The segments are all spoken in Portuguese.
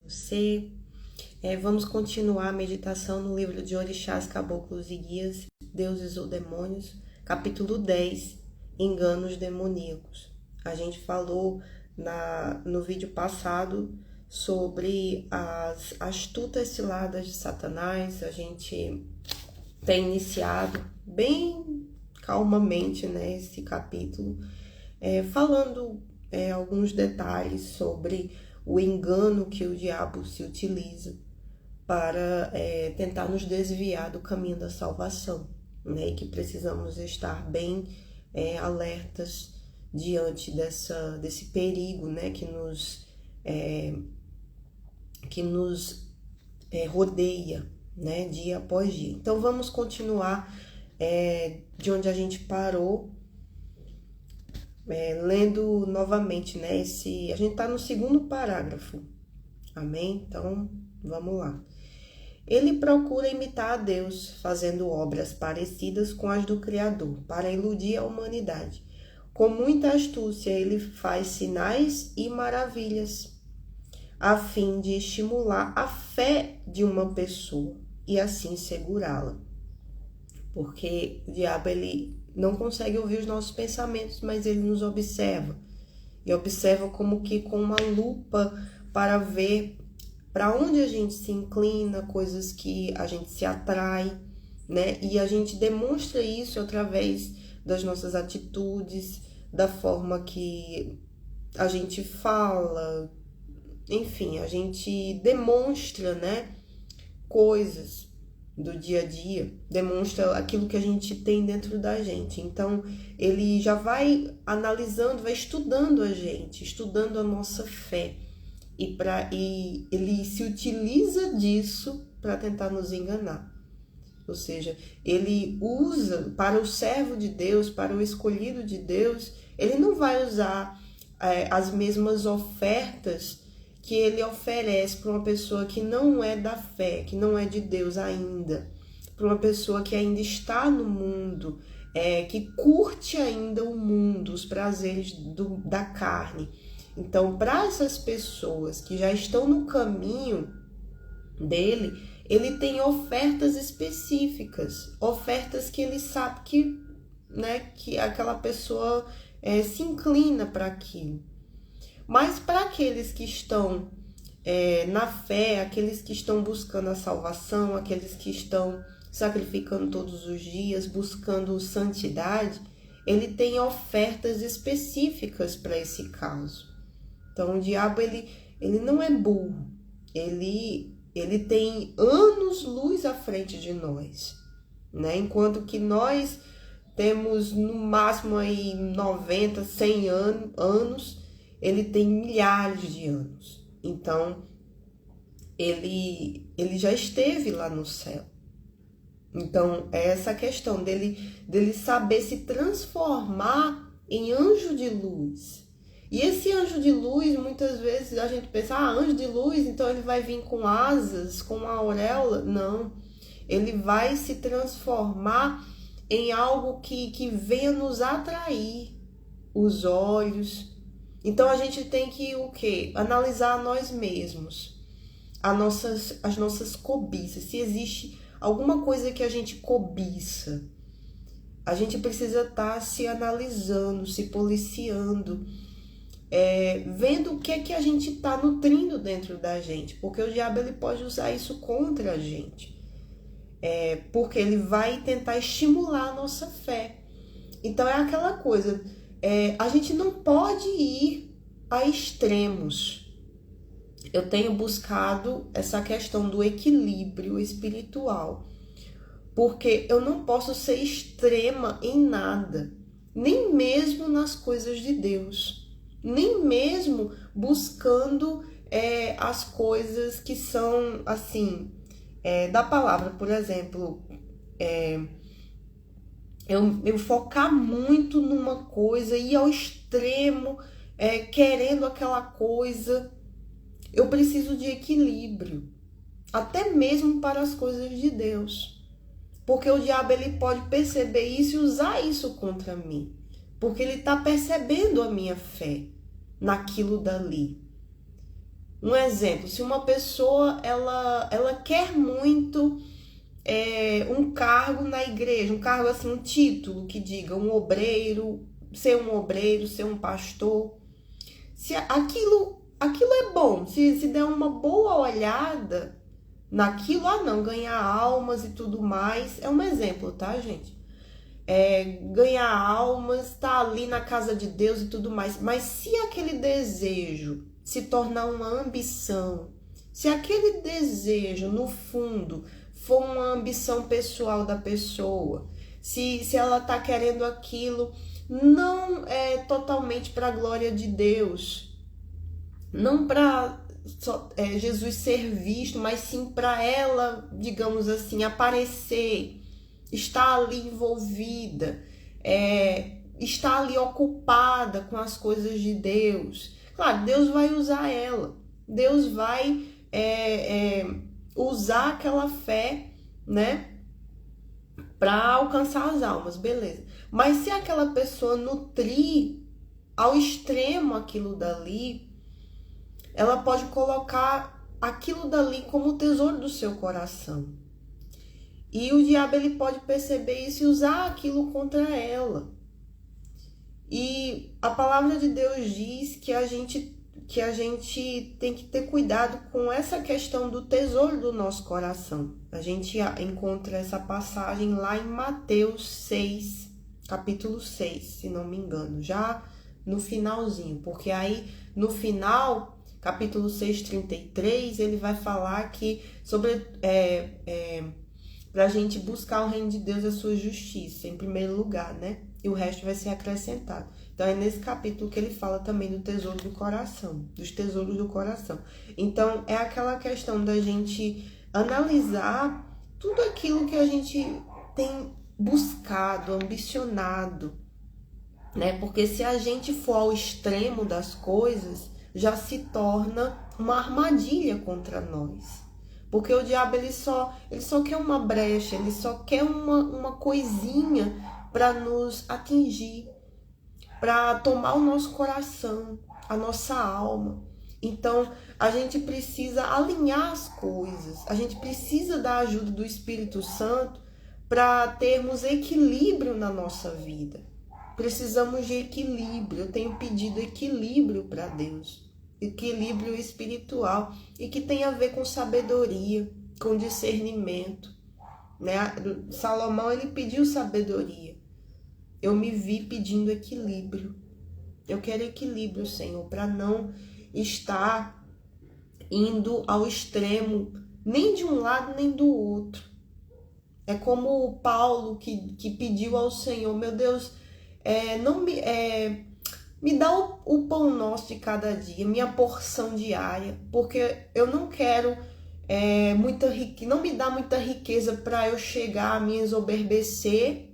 Você. Vamos continuar a meditação no livro de Orixás, Caboclos e Guias, Deuses ou Demônios, capítulo 10, Enganos Demoníacos. A gente falou no vídeo passado sobre as astutas ciladas de Satanás. A gente tem iniciado bem calmamente, né, esse capítulo, falando alguns detalhes sobre o engano que o diabo se utiliza para tentar nos desviar do caminho da salvação, né? E que precisamos estar bem alertas diante desse perigo, né? Que nos rodeia, né? Dia após dia. Então vamos continuar de onde a gente parou, lendo novamente, né? A gente está no segundo parágrafo, amém? Então vamos lá. Ele procura imitar a Deus, fazendo obras parecidas com as do Criador, para iludir a humanidade. Com muita astúcia, ele faz sinais e maravilhas, a fim de estimular a fé de uma pessoa e assim segurá-la. Porque o diabo, ele não consegue ouvir os nossos pensamentos, mas ele nos observa. E observa como que com uma lupa para ver para onde a gente se inclina, coisas que a gente se atrai, né? E a gente demonstra isso através das nossas atitudes, da forma que a gente fala, enfim, a gente demonstra, né, coisas do dia a dia, demonstra aquilo que a gente tem dentro da gente. Então, ele já vai analisando, vai estudando a gente, estudando a nossa fé. E ele se utiliza disso para tentar nos enganar. Ou seja, ele usa para o servo de Deus, para o escolhido de Deus, ele não vai usar as mesmas ofertas que ele oferece para uma pessoa que não é da fé, que não é de Deus ainda, para uma pessoa que ainda está no mundo, que curte ainda o mundo, os prazeres da carne. Então, para essas pessoas que já estão no caminho dele, ele tem ofertas específicas, ofertas que ele sabe que, né, que aquela pessoa se inclina para aquilo. Mas para aqueles que estão na fé, aqueles que estão buscando a salvação, aqueles que estão sacrificando todos os dias, buscando santidade, ele tem ofertas específicas para esse caso. Então, o diabo, ele não é burro, ele tem anos-luz à frente de nós, né? Enquanto que nós temos no máximo aí 90, 100 anos, ele tem milhares de anos. Então, ele já esteve lá no céu. Então, é essa questão dele saber se transformar em anjo de luz. E esse anjo de luz, muitas vezes a gente pensa, anjo de luz, então ele vai vir com asas, com uma auréola. Não, ele vai se transformar em algo que venha nos atrair os olhos. Então a gente tem que o quê? Analisar nós mesmos, as nossas cobiças. Se existe alguma coisa que a gente cobiça, a gente precisa estar se analisando, se policiando, vendo o que é que a gente está nutrindo dentro da gente, porque o diabo ele pode usar isso contra a gente, porque ele vai tentar estimular a nossa fé. Então é aquela coisa, a gente não pode ir a extremos. Eu tenho buscado essa questão do equilíbrio espiritual, porque eu não posso ser extrema em nada, nem mesmo nas coisas de Deus, nem mesmo buscando as coisas que são assim, da palavra. Por exemplo, eu focar muito numa coisa, ir ao extremo, querendo aquela coisa. Eu preciso de equilíbrio, até mesmo para as coisas de Deus, porque o diabo ele pode perceber isso e usar isso contra mim, porque ele está percebendo a minha fé naquilo dali. Um exemplo, se uma pessoa ela quer muito um cargo na igreja, um cargo assim, um título que diga um obreiro, ser um pastor, se aquilo é bom, se der uma boa olhada naquilo, não, ganhar almas e tudo mais, é um exemplo, tá, gente? Ganhar almas, tá ali na casa de Deus e tudo mais, mas se aquele desejo se tornar uma ambição, se aquele desejo, no fundo, for uma ambição pessoal da pessoa, se ela tá querendo aquilo, não é totalmente para a glória de Deus, não para Jesus ser visto, mas sim para ela, digamos assim, aparecer, estar ali envolvida, estar ali ocupada com as coisas de Deus. Claro, Deus vai usar ela, Deus vai usar aquela fé, né, para alcançar as almas, beleza. Mas se aquela pessoa nutrir ao extremo aquilo dali, ela pode colocar aquilo dali como o tesouro do seu coração. E o diabo ele pode perceber isso e usar aquilo contra ela. E a palavra de Deus diz que a gente tem que ter cuidado com essa questão do tesouro do nosso coração. A gente encontra essa passagem lá em Mateus 6, capítulo 6, se não me engano, já no finalzinho, porque aí no final, capítulo 6, 33, ele vai falar que sobre para a gente buscar o reino de Deus e a sua justiça em primeiro lugar, né? E o resto vai ser acrescentado. Então, é nesse capítulo que ele fala também do tesouro do coração, dos tesouros do coração. Então, é aquela questão da gente analisar tudo aquilo que a gente tem buscado, ambicionado, né? Porque se a gente for ao extremo das coisas, já se torna uma armadilha contra nós. Porque o diabo, ele só quer uma brecha, ele só quer uma coisinha para nos atingir, para tomar o nosso coração, a nossa alma. Então, a gente precisa alinhar as coisas, a gente precisa da ajuda do Espírito Santo para termos equilíbrio na nossa vida. Precisamos de equilíbrio. Eu tenho pedido equilíbrio para Deus, equilíbrio espiritual, e que tem a ver com sabedoria, com discernimento, né? Salomão, ele pediu sabedoria. Eu me vi pedindo equilíbrio. Eu quero equilíbrio, Senhor, para não estar indo ao extremo, nem de um lado nem do outro. É como o Paulo que pediu ao Senhor: meu Deus, me dá o pão nosso de cada dia, minha porção diária, porque eu não quero muita riqueza, não me dá muita riqueza para eu chegar a me ensoberbecer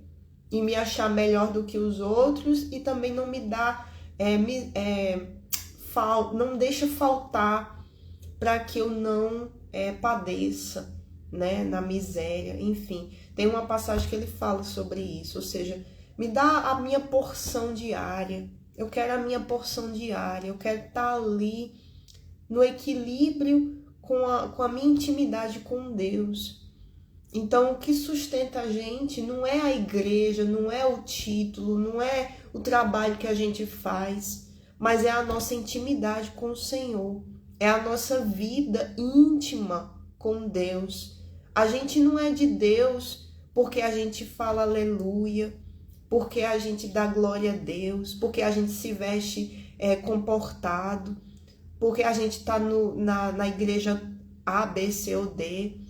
e me achar melhor do que os outros, e também não me dá, não deixa faltar para que eu não padeça, né, na miséria. Enfim, tem uma passagem que ele fala sobre isso, ou seja, me dá a minha porção diária. Eu quero a minha porção diária, eu quero estar ali no equilíbrio com a minha intimidade com Deus. Então, o que sustenta a gente não é a igreja, não é o título, não é o trabalho que a gente faz, mas é a nossa intimidade com o Senhor, é a nossa vida íntima com Deus. A gente não é de Deus porque a gente fala aleluia, porque a gente dá glória a Deus, porque a gente se veste comportado, porque a gente está na igreja A, B, C ou D.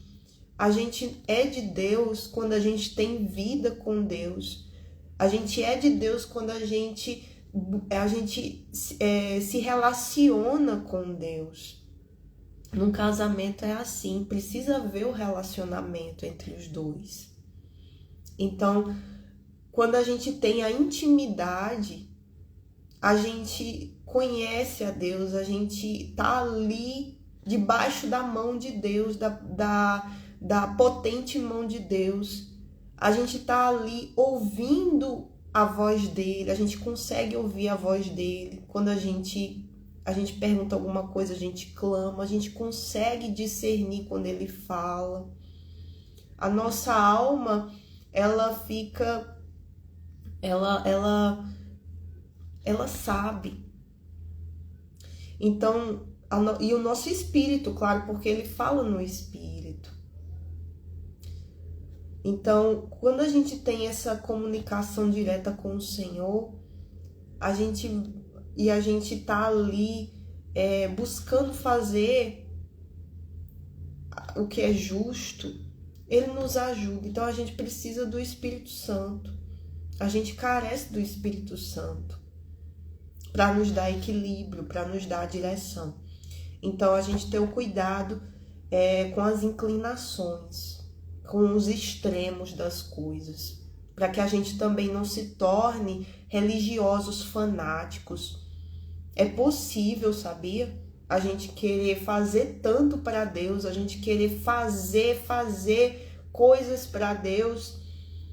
A gente é de Deus quando a gente tem vida com Deus. A gente é de Deus quando a gente se relaciona com Deus. Num casamento é assim, precisa haver o relacionamento entre os dois. Então, quando a gente tem a intimidade, a gente conhece a Deus, a gente tá ali debaixo da mão de Deus, da potente mão de Deus. A gente tá ali ouvindo a voz dele, a gente consegue ouvir a voz dele quando a gente a gente pergunta alguma coisa, a gente clama, a gente consegue discernir quando ele fala. A nossa alma, ela fica, ela sabe. Então, e o nosso espírito, claro, porque ele fala no espírito. Então, quando a gente tem essa comunicação direta com o Senhor, a gente tá ali buscando fazer o que é justo, ele nos ajuda. Então, a gente precisa do Espírito Santo. A gente carece do Espírito Santo para nos dar equilíbrio, para nos dar direção. Então, a gente tem o cuidado com as inclinações, com os extremos das coisas, para que a gente também não se torne religiosos fanáticos. É possível, sabia? A gente querer fazer tanto para Deus, a gente querer fazer coisas para Deus,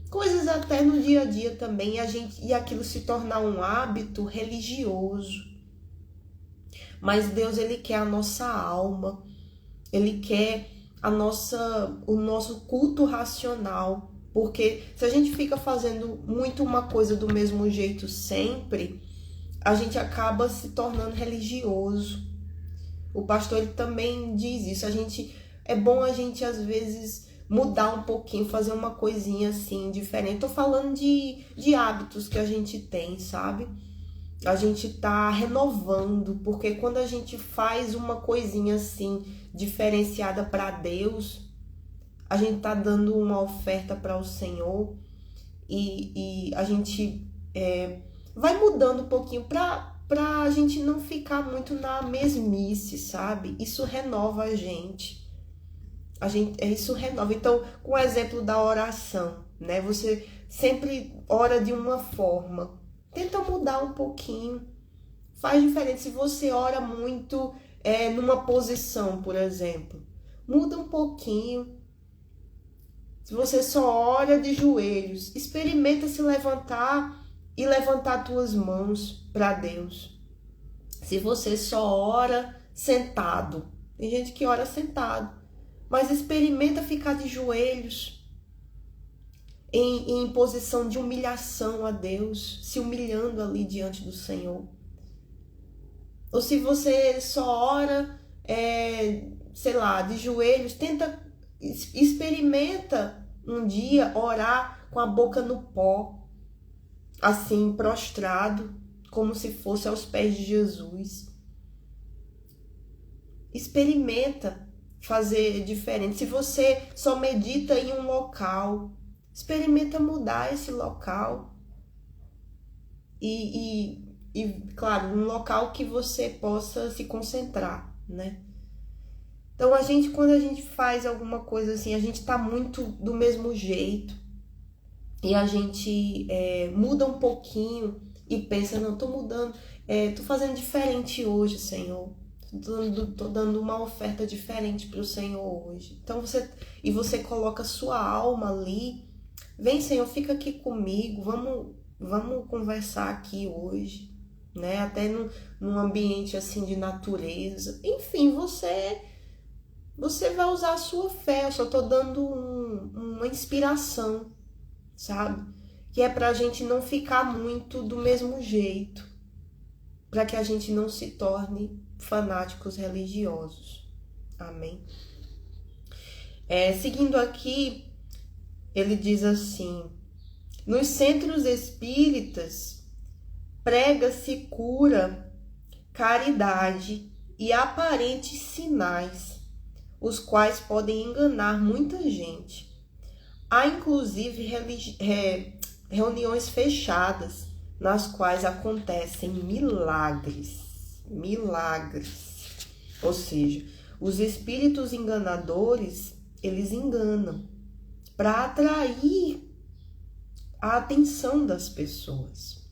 coisas até no dia a dia também, e aquilo se tornar um hábito religioso. Mas Deus, ele quer a nossa alma, ele quer o nosso culto racional, porque se a gente fica fazendo muito uma coisa do mesmo jeito sempre, a gente acaba se tornando religioso. O pastor, ele também diz isso, é bom a gente às vezes mudar um pouquinho, fazer uma coisinha assim diferente. Tô falando de hábitos que a gente tem, sabe? A gente tá renovando, porque quando a gente faz uma coisinha assim diferenciada para Deus, a gente tá dando uma oferta para o Senhor e a gente vai mudando um pouquinho pra a gente não ficar muito na mesmice, sabe? Isso renova a gente. Isso renova. Então, com o exemplo da oração, né? Você sempre ora de uma forma. Tenta mudar um pouquinho. Faz diferente. Se você ora muito numa posição, por exemplo, muda um pouquinho. Se você só ora de joelhos, experimenta se levantar e levantar tuas mãos para Deus. Se você só ora sentado, tem gente que ora sentado, mas experimenta ficar de joelhos, em posição de humilhação a Deus, se humilhando ali diante do Senhor. Ou se você só ora, sei lá, de joelhos, experimenta um dia orar com a boca no pó, assim, prostrado, como se fosse aos pés de Jesus. Experimenta fazer diferente. Se você só medita em um local, experimenta mudar esse local. E claro, um local que você possa se concentrar, né? Então, quando a gente faz alguma coisa assim, a gente tá muito do mesmo jeito. E a gente muda um pouquinho e pensa, não, tô mudando, tô fazendo diferente hoje, Senhor. Tô dando uma oferta diferente para o Senhor hoje. Então você coloca sua alma ali. Vem, Senhor, fica aqui comigo. Vamos conversar aqui hoje, né? Até num ambiente assim de natureza. Enfim, você vai usar a sua fé. Eu só tô dando uma inspiração, sabe? Que é pra gente não ficar muito do mesmo jeito, para que a gente não se torne fanáticos religiosos. Amém? Seguindo aqui, ele diz assim: nos centros espíritas prega-se cura, caridade e aparentes sinais, os quais podem enganar muita gente. Há inclusive reuniões fechadas, nas quais acontecem milagres. Ou seja, os espíritos enganadores, eles enganam para atrair a atenção das pessoas.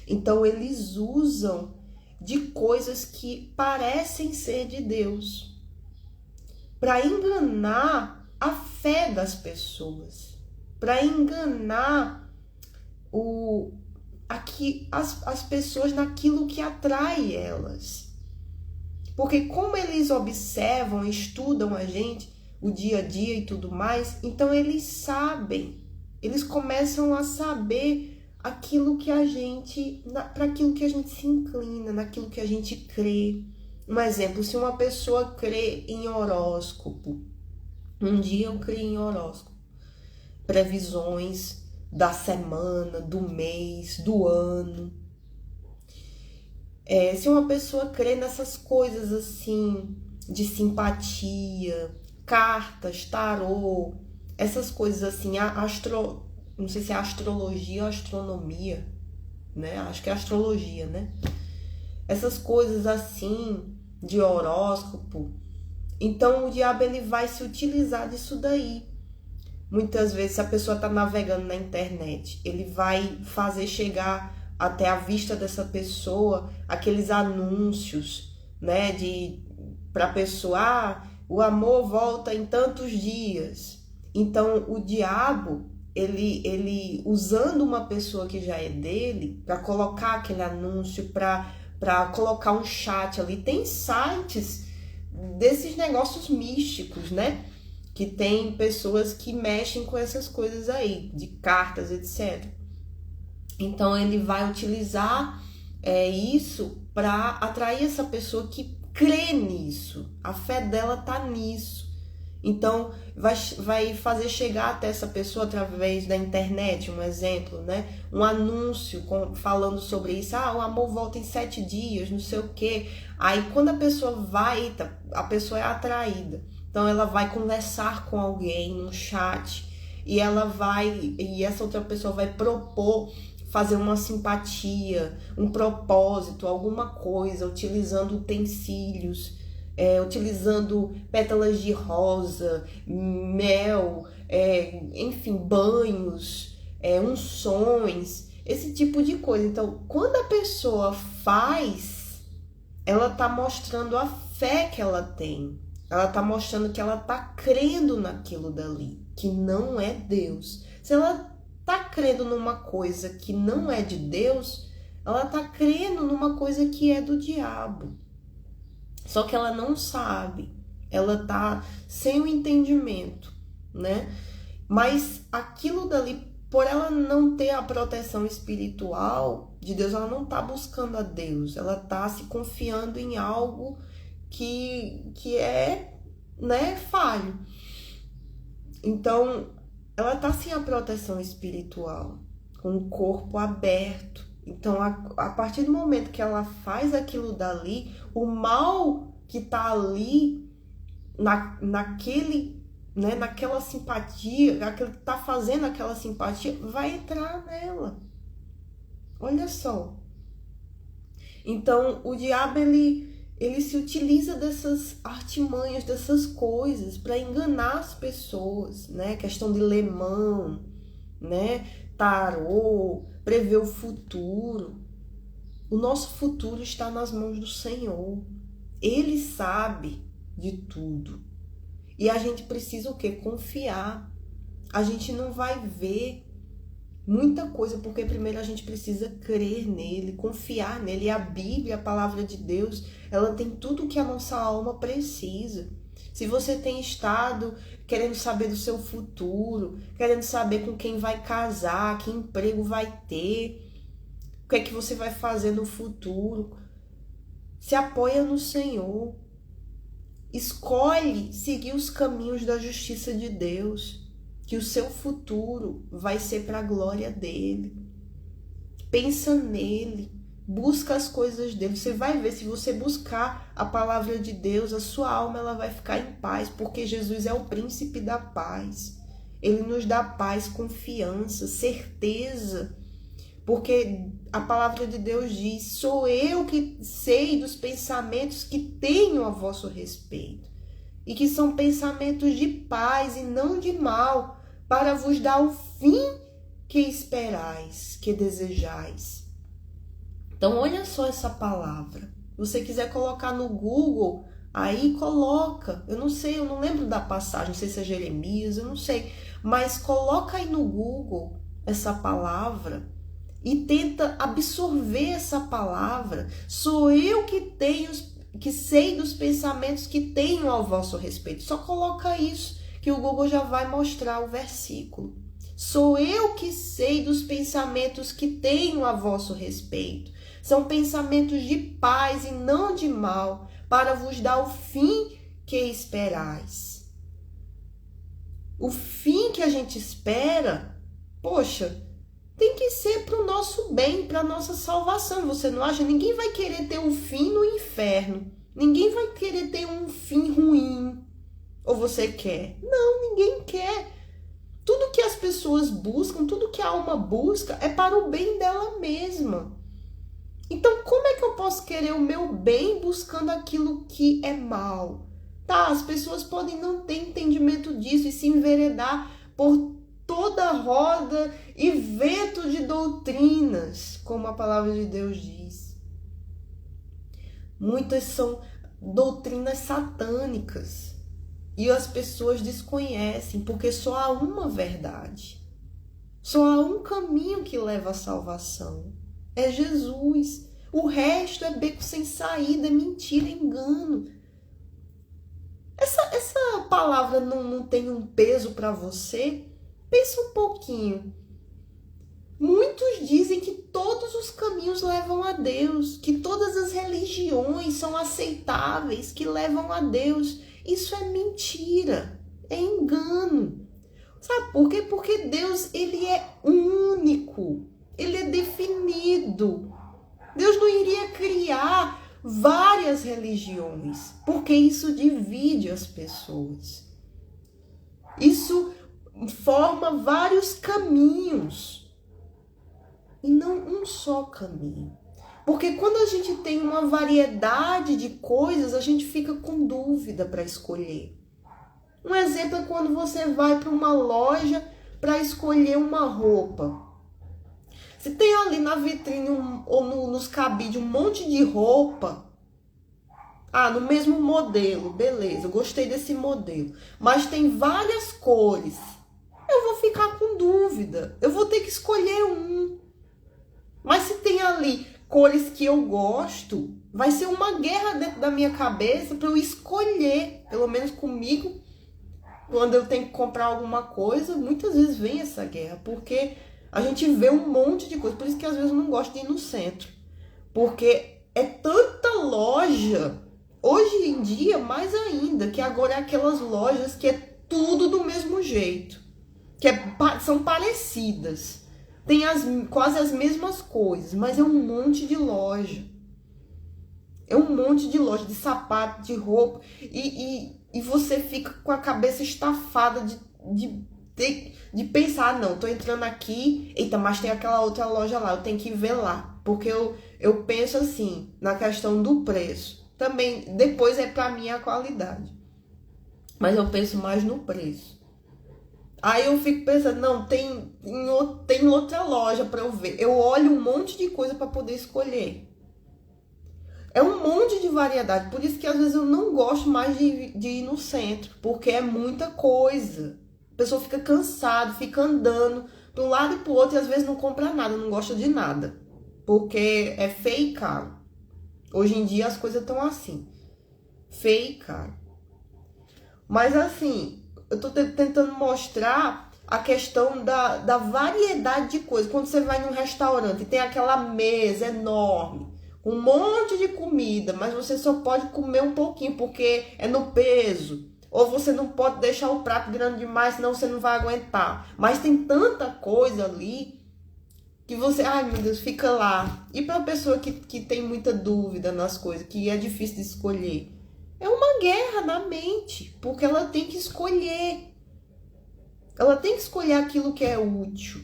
Então, eles usam de coisas que parecem ser de Deus para enganar a fé das pessoas, para enganar aqui as pessoas naquilo que atrai elas. Porque como eles observam, estudam a gente, o dia a dia e tudo mais, então eles sabem, eles começam a saber aquilo que a gente, para aquilo que a gente se inclina, naquilo que a gente crê. Um exemplo, se uma pessoa crê em horóscopo, um dia eu criei em horóscopo, previsões da semana, do mês, do ano. Se uma pessoa crê nessas coisas assim, de simpatia, cartas, tarô, essas coisas assim, não sei se é astrologia ou astronomia, né? Acho que é astrologia, né? Essas coisas assim, de horóscopo. Então o diabo ele vai se utilizar disso daí. Muitas vezes, se a pessoa está navegando na internet, ele vai fazer chegar até a vista dessa pessoa aqueles anúncios, né, para a pessoa, o amor volta em tantos dias. Então, o diabo, ele usando uma pessoa que já é dele, para colocar aquele anúncio, para colocar um chat ali. Tem sites desses negócios místicos, né? Que tem pessoas que mexem com essas coisas aí, de cartas, etc. Então ele vai utilizar isso para atrair essa pessoa que crê nisso. A fé dela tá nisso. Então vai fazer chegar até essa pessoa através da internet, um exemplo, né? Um anúncio falando sobre isso. O amor volta em 7 dias, não sei o quê. Aí quando a pessoa vai, a pessoa é atraída. Então ela vai conversar com alguém no chat e essa outra pessoa vai propor fazer uma simpatia, um propósito, alguma coisa, utilizando utensílios, utilizando pétalas de rosa, mel, enfim, banhos, unções, esse tipo de coisa. Então, quando a pessoa faz, ela está mostrando a fé que ela tem. Ela está mostrando que ela está crendo naquilo dali, que não é Deus. Se ela está crendo numa coisa que não é de Deus, ela está crendo numa coisa que é do diabo. Só que ela não sabe, ela está sem o entendimento, né? Mas aquilo dali, por ela não ter a proteção espiritual de Deus, ela não está buscando a Deus, ela está se confiando em algo que é, né, falho. Então, ela tá sem a proteção espiritual, com o corpo aberto. Então, a partir do momento que ela faz aquilo dali, o mal que tá ali, naquele, né, naquela simpatia, aquele que tá fazendo aquela simpatia, vai entrar nela. Olha só. Então, o diabo, ele se utiliza dessas artimanhas, dessas coisas para enganar as pessoas, né? Questão de lemão, né? Tarô, prever o futuro. O nosso futuro está nas mãos do Senhor. Ele sabe de tudo. E a gente precisa o quê? Confiar. A gente não vai ver muita coisa, porque primeiro a gente precisa crer nele, confiar nele. E a Bíblia, a palavra de Deus, ela tem tudo o que a nossa alma precisa. Se você tem estado querendo saber do seu futuro, querendo saber com quem vai casar, que emprego vai ter, o que é que você vai fazer no futuro, se apoia no Senhor. Escolhe seguir os caminhos da justiça de Deus, que o seu futuro vai ser para a glória dele. Pensa nele, busca as coisas dele. Você vai ver, se você buscar a palavra de Deus, a sua alma ela vai ficar em paz, porque Jesus é o príncipe da paz. Ele nos dá paz, confiança, certeza, porque a palavra de Deus diz: sou eu que sei dos pensamentos que tenho a vosso respeito, e que são pensamentos de paz e não de mal, para vos dar o fim que esperais, que desejais. Então, olha só essa palavra. Se você quiser colocar no Google, aí coloca. Eu não sei, eu não lembro da passagem, não sei se é Jeremias, eu não sei. Mas coloca aí no Google essa palavra e tenta absorver essa palavra. Sou eu que sei dos pensamentos que tenho ao vosso respeito. Só coloca isso, que o Google já vai mostrar o versículo. Sou eu que sei dos pensamentos que tenho a vosso respeito. São pensamentos de paz e não de mal, para vos dar o fim que esperais. O fim que a gente espera, poxa, tem que ser para o nosso bem, para a nossa salvação. Você não acha? Ninguém vai querer ter um fim no inferno. Ninguém vai querer ter um fim ruim. Ou você quer? Não, ninguém quer. Tudo que as pessoas buscam, tudo que a alma busca é para o bem dela mesma. Então, como é que eu posso querer o meu bem buscando aquilo que é mal? Tá, as pessoas podem não ter entendimento disso e se enveredar por toda roda e vento de doutrinas, como a palavra de Deus diz. Muitas são doutrinas satânicas e as pessoas desconhecem, porque só há uma verdade. Só há um caminho que leva à salvação. É Jesus. O resto é beco sem saída, é mentira, é engano. Essa palavra não tem um peso para você? Pensa um pouquinho. Muitos dizem que todos os caminhos levam a Deus, que todas as religiões são aceitáveis, que levam a Deus. Isso é mentira, é engano. Sabe por quê? Porque Deus, ele é único, ele é definido. Deus não iria criar várias religiões, porque isso divide as pessoas. Isso forma vários caminhos e não um só caminho. Porque quando a gente tem uma variedade de coisas, a gente fica com dúvida para escolher. Um exemplo é quando você vai para uma loja para escolher uma roupa. Se tem ali na vitrine ou nos cabides um monte de roupa, no mesmo modelo, beleza, eu gostei desse modelo, mas tem várias cores, eu vou ficar com dúvida, eu vou ter que escolher um. Mas se tem ali cores que eu gosto, vai ser uma guerra dentro da minha cabeça para eu escolher, pelo menos comigo, quando eu tenho que comprar alguma coisa, muitas vezes vem essa guerra, porque a gente vê um monte de coisa. Por isso que às vezes eu não gosto de ir no centro. Porque é tanta loja, hoje em dia mais ainda, que agora é aquelas lojas que é tudo do mesmo jeito. São parecidas. Tem quase as mesmas coisas, mas é um monte de loja. É um monte de loja, de sapato, de roupa. E você fica com a cabeça estafada de pensar, não, tô entrando aqui, eita, mas tem aquela outra loja lá, eu tenho que ver lá. Porque eu penso assim, na questão do preço. Também, depois é pra mim a qualidade. Mas eu penso mais no preço. Aí eu fico pensando, não, tem outra loja pra eu ver. Eu olho um monte de coisa pra poder escolher. É um monte de variedade. Por isso que às vezes eu não gosto mais de ir no centro. Porque é muita coisa. A pessoa fica cansada, fica andando de um lado e pro outro e às vezes não compra nada, não gosta de nada. Porque é feio e caro. Hoje em dia as coisas estão assim. Feio e caro. Mas assim, eu tô tentando mostrar a questão da variedade de coisas. Quando você vai num restaurante e tem aquela mesa enorme, um monte de comida, mas você só pode comer um pouquinho porque é no peso. Ou você não pode deixar o prato grande demais, senão você não vai aguentar. Mas tem tanta coisa ali que você, ai meu Deus, fica lá. E para a pessoa que tem muita dúvida nas coisas, que é difícil de escolher, é uma guerra na mente, porque ela tem que escolher. Ela tem que escolher aquilo que é útil.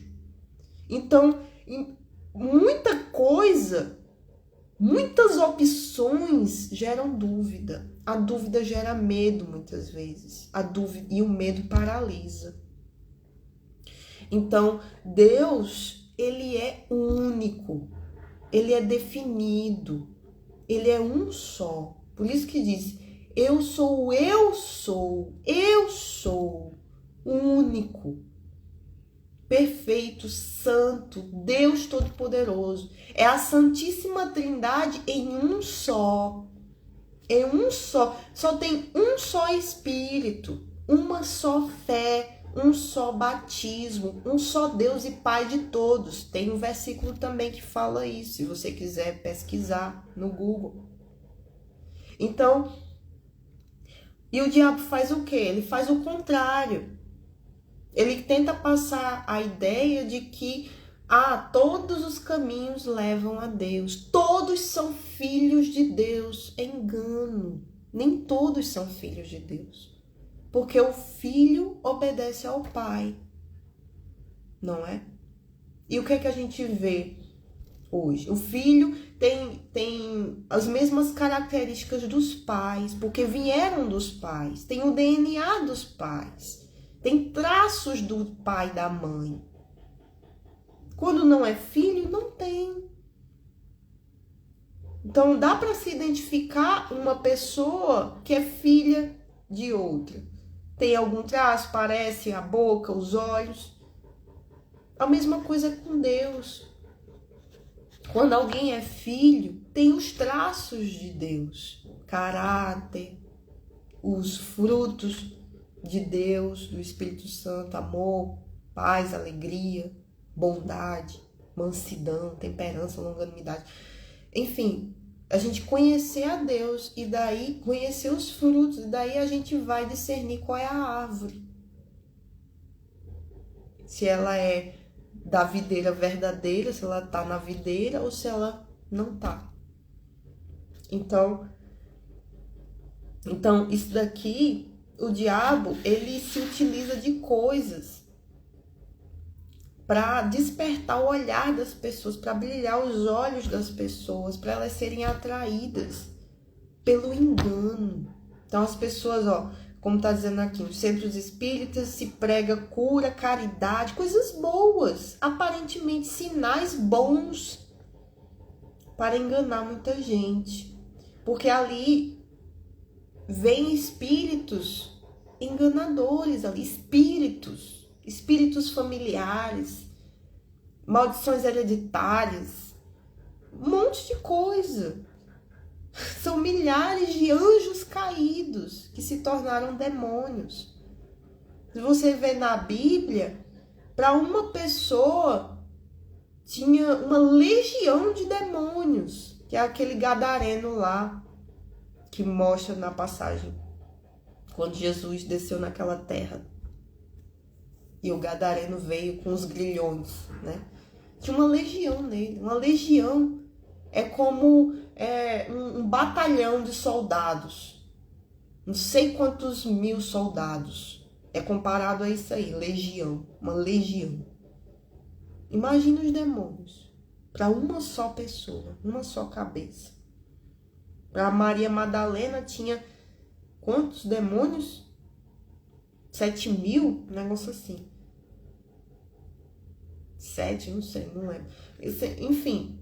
Então, muita coisa, muitas opções geram dúvida. A dúvida gera medo muitas vezes. A dúvida e o medo paralisa. Então, Deus, ele é único. Ele é definido. Ele é um só. Por isso que diz, eu sou único. perfeito, santo, Deus Todo-Poderoso. É a Santíssima Trindade em um só. Em um só. Só tem um só Espírito, uma só fé, um só batismo, um só Deus e Pai de todos. Tem um versículo também que fala isso, se você quiser pesquisar no Google. Então, e o diabo faz o quê? Ele faz o contrário. Ele tenta passar a ideia de que todos os caminhos levam a Deus. Todos são filhos de Deus. É engano. Nem todos são filhos de Deus. Porque o filho obedece ao pai. Não é? E o que é que a gente vê hoje? O filho tem as mesmas características dos pais, porque vieram dos pais. Tem o DNA dos pais. Tem traços do pai e da mãe. Quando não é filho, não tem. Então, dá para se identificar uma pessoa que é filha de outra. Tem algum traço, parece a boca, os olhos. A mesma coisa com Deus. Quando alguém é filho, tem os traços de Deus. Caráter, os frutos de Deus, do Espírito Santo, amor, paz, alegria, bondade, mansidão, temperança, longanimidade. Enfim, a gente conhecer a Deus e daí conhecer os frutos, e daí a gente vai discernir qual é a árvore. Se ela é da videira verdadeira, se ela está na videira ou se ela não está. Então, isso daqui, o diabo, ele se utiliza de coisas para despertar o olhar das pessoas, para brilhar os olhos das pessoas, para elas serem atraídas pelo engano. Então as pessoas, como está dizendo aqui, nos centros espíritas se prega cura, caridade, coisas boas, aparentemente sinais bons para enganar muita gente. Porque ali vem espíritos enganadores ali, espíritos familiares, maldições hereditárias, um monte de coisa. São milhares de anjos caídos que se tornaram demônios. Se você vê na Bíblia, para uma pessoa tinha uma legião de demônios, que é aquele gadareno lá, que mostra na passagem, quando Jesus desceu naquela terra. E o gadareno veio com os grilhões, né? Tinha uma legião nele. Uma legião é como um batalhão de soldados. Não sei quantos mil soldados. É comparado a isso aí, legião. Uma legião. Imagina os demônios. Para uma só pessoa, uma só cabeça. Para Maria Madalena tinha quantos demônios? 7.000? Um negócio assim. 7, não sei, não lembro. Enfim,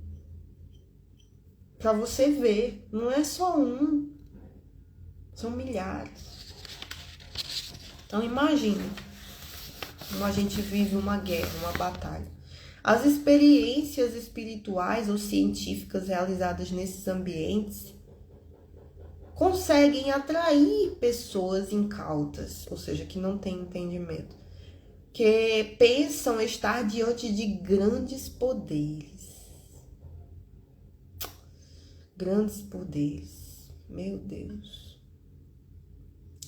para você ver, não é só um, são milhares. Então imagine como a gente vive uma guerra, uma batalha. As experiências espirituais ou científicas realizadas nesses ambientes conseguem atrair pessoas incautas, ou seja, que não têm entendimento, que pensam estar diante de grandes poderes. Grandes poderes, meu Deus.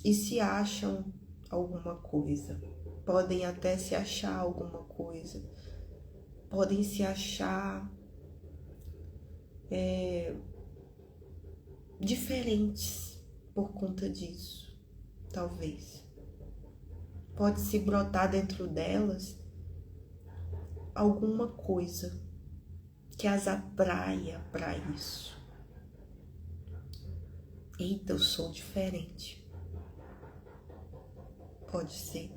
E se acham alguma coisa. Podem até se achar alguma coisa. Podem se achar diferentes por conta disso, talvez. Pode se brotar dentro delas alguma coisa que as atraia para isso. Eita, eu sou diferente. Pode ser.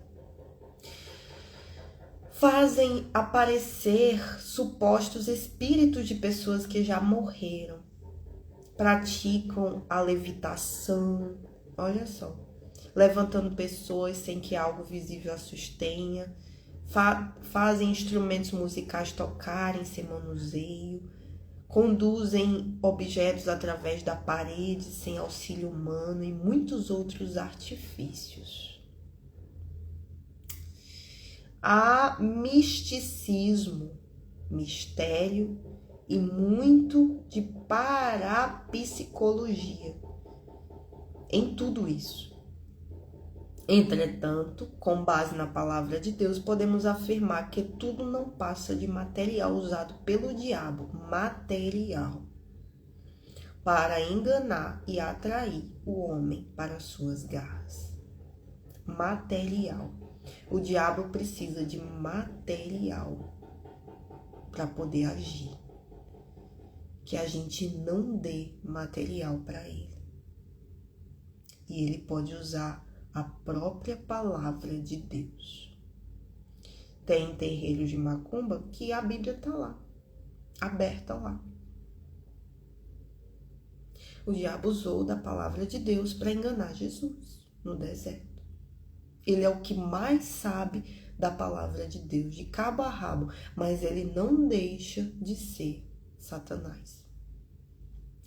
Fazem aparecer supostos espíritos de pessoas que já morreram. Praticam a levitação. Olha só. Levantando pessoas sem que algo visível as sustenha. fazem instrumentos musicais tocarem sem manuseio, conduzem objetos através da parede sem auxílio humano e muitos outros artifícios. Há misticismo, mistério e muito de parapsicologia em tudo isso. Entretanto, com base na palavra de Deus, podemos afirmar que tudo não passa de material usado pelo diabo, material, para enganar e atrair o homem para suas garras. Material. O diabo precisa de material para poder agir. Que a gente não dê material para ele. E ele pode usar a própria palavra de Deus. Tem terreiros de macumba que a Bíblia está lá, aberta lá. O diabo usou da palavra de Deus para enganar Jesus no deserto. Ele é o que mais sabe da palavra de Deus, de cabo a rabo, mas ele não deixa de ser Satanás.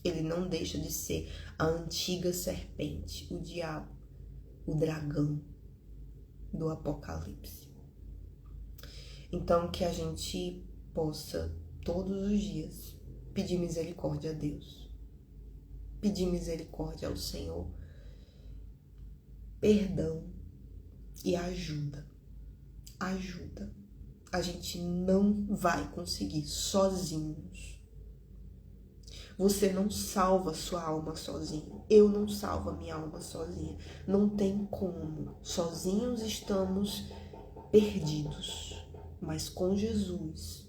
Ele não deixa de ser a antiga serpente, o diabo, o dragão do Apocalipse. Então, que a gente possa, todos os dias, pedir misericórdia a Deus. Pedir misericórdia ao Senhor. Perdão e ajuda. Ajuda. A gente não vai conseguir sozinhos. Você não salva sua alma sozinho. Eu não salvo a minha alma sozinha. Não tem como. Sozinhos estamos perdidos. Mas com Jesus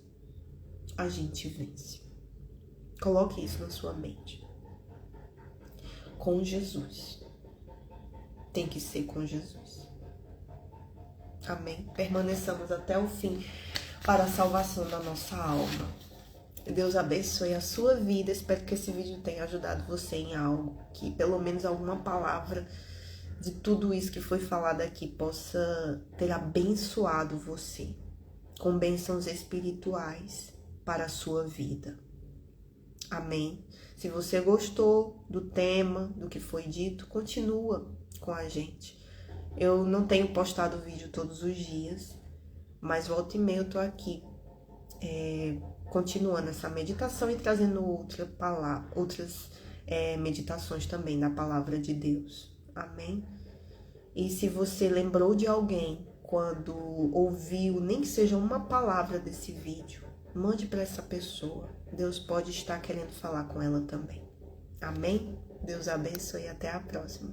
a gente vence. Coloque isso na sua mente. Com Jesus. Tem que ser com Jesus. Amém? Permaneçamos até o fim para a salvação da nossa alma. Deus abençoe a sua vida. Espero que esse vídeo tenha ajudado você em algo. Que pelo menos alguma palavra de tudo isso que foi falado aqui possa ter abençoado você. Com bênçãos espirituais para a sua vida. Amém? Se você gostou do tema, do que foi dito, continua com a gente. Eu não tenho postado vídeo todos os dias, mas volta e meia eu tô aqui continuando essa meditação e trazendo outras meditações também da palavra de Deus. Amém? E se você lembrou de alguém quando ouviu, nem que seja uma palavra desse vídeo, mande para essa pessoa. Deus pode estar querendo falar com ela também. Amém? Deus abençoe e até a próxima.